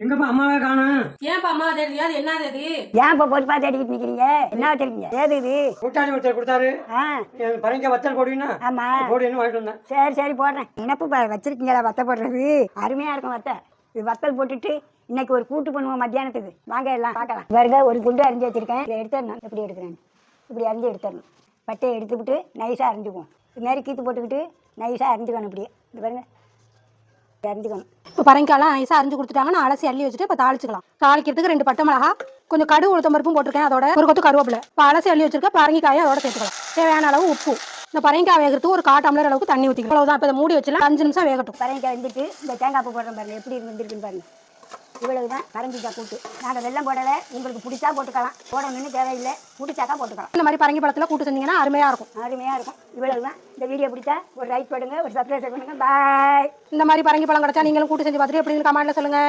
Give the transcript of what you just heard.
எங்கப்பா அம்மாவே காணும்? ஏன்ப்பா அம்மா தேடுறியா? அது என்ன அது? ஏன் இப்போ பொறுப்பா தேடிக்கிட்டு நிக்கிறீங்க? என்ன வச்சிருக்கீங்க? ஏது இது? கூட்டாளி ஒருத்தர் கொடுத்தாரு. ஆ பரங்க வத்தல் போடுவீங்கன்னா ஆமா போடுன்னு வாங்கிட்டு வந்தேன். சரி சரி போடுறேன். இனப்பு வச்சிருக்கீங்களா வத்த போடுறது? அருமையா இருக்கும் வத்த. இது வத்தல் போட்டுட்டு இன்னைக்கு ஒரு கூட்டு பண்ணுவோம் மத்தியானத்துக்கு. வாங்க எல்லாம் பார்க்கலாம். பாருங்க ஒரு குண்டு அரிஞ்சு வச்சிருக்கேன். இதை எடுத்துடணும். எப்படி எடுக்கிறேன்? இப்படி அரிஞ்சு எடுத்துடணும். பட்டையை எடுத்துக்கிட்டு நைஸாக அரிஞ்சுக்குவோம். இது மாதிரி கீத்து போட்டுக்கிட்டு நைஸாக அரிஞ்சுக்கணும். இப்படியே இது பாருங்க அரிஞ்சுக்கணும். இப்போ பரங்கிக்காலாம் நைஸாக அரிஞ்சு கொடுத்துட்டாங்க. நான் அலசி அள்ளி வச்சுட்டு இப்போ தாளிச்சிக்கலாம். தாளிக்கிறதுக்கு 2 பட்டை மிளகா, கொஞ்சம் கடுகு உளுத்தம் பருப்பும் போட்டிருக்கேன். அதோட ஒரு கொத்து கருவேப்பிலை. இப்போ அலசி அள்ளி வச்சிருக்க பரங்கிக்காயை அதோட சேர்த்துக்கலாம். தேவையான அளவு உப்பு. இந்த பரங்கிக்காய் வேகிறதுக்கு ஒரு 1/4 டம்ளர் அளவுக்கு தண்ணி ஊற்றிக்கலாம். அவ்வளோதான். இப்போ இதை மூடி வச்சுலாம் 5 நிமிஷம் வேகட்டும். பரங்கிக்காய் வந்துட்டு இந்த தேங்காய் பூ போடுறேன் பாருங்க. எப்படி வந்துருக்குன்னு பாருங்க. இவ்வளவு தான் பரங்கிக்காய் கூட்டு. நாங்கள் வெள்ளம் போடலை. உங்களுக்கு பிடிச்சா போட்டுக்கலாம். போடணும்னு தேவையில்லை. பிடிச்சாக்கா போட்டுக்கலாம். இந்த மாதிரி பரங்கி பழத்தில் கூட்டு செஞ்சீங்கன்னா அருமையாக இருக்கும். அருமையாக இருக்கும். இவ்வளவு தான். இந்த வீடியோ பிடிச்சா ஒரு லைக் பண்ணுங்க, ஒரு சப்ஸ்கிரைப் பண்ணுங்க. பாய். இந்த மாதிரி பரங்கி பழம் கிடைச்சா நீங்களும் கூட்டு செஞ்சு பார்த்துட்டு எப்படின்னு கமெண்ட்ல சொல்லுங்க.